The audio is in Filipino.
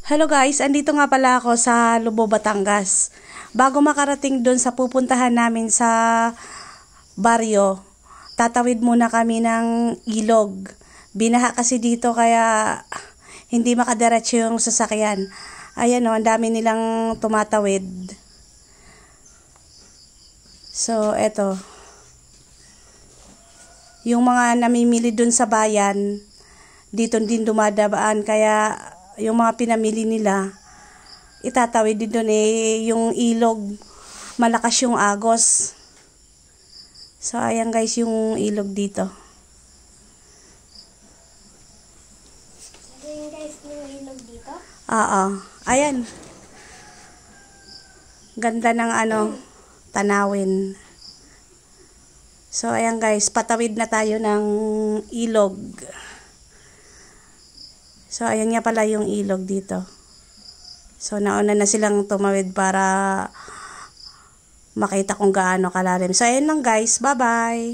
Hello guys, andito nga pala ako sa Lubao, Batangas. Bago makarating doon sa pupuntahan namin sa baryo, tatawid muna kami ng ilog. Binaha kasi dito kaya hindi makadiretso yung sasakyan. Ayan o, ang dami nilang tumatawid. So, eto. Yung mga namimili doon sa bayan, dito din dumadaan kaya yung mga pinamili nila, itatawid din doon yung ilog, malakas yung agos. So, ayan guys, yung ilog dito. Ayan guys, yung ilog dito? Oo. Ayan. Ganda ng tanawin. So, ayan guys, patawid na tayo ng ilog. So, ayan nga pala yung ilog dito. So, nauna na silang tumawid para makita kung gaano kalalim. So, ayan lang guys. Bye-bye!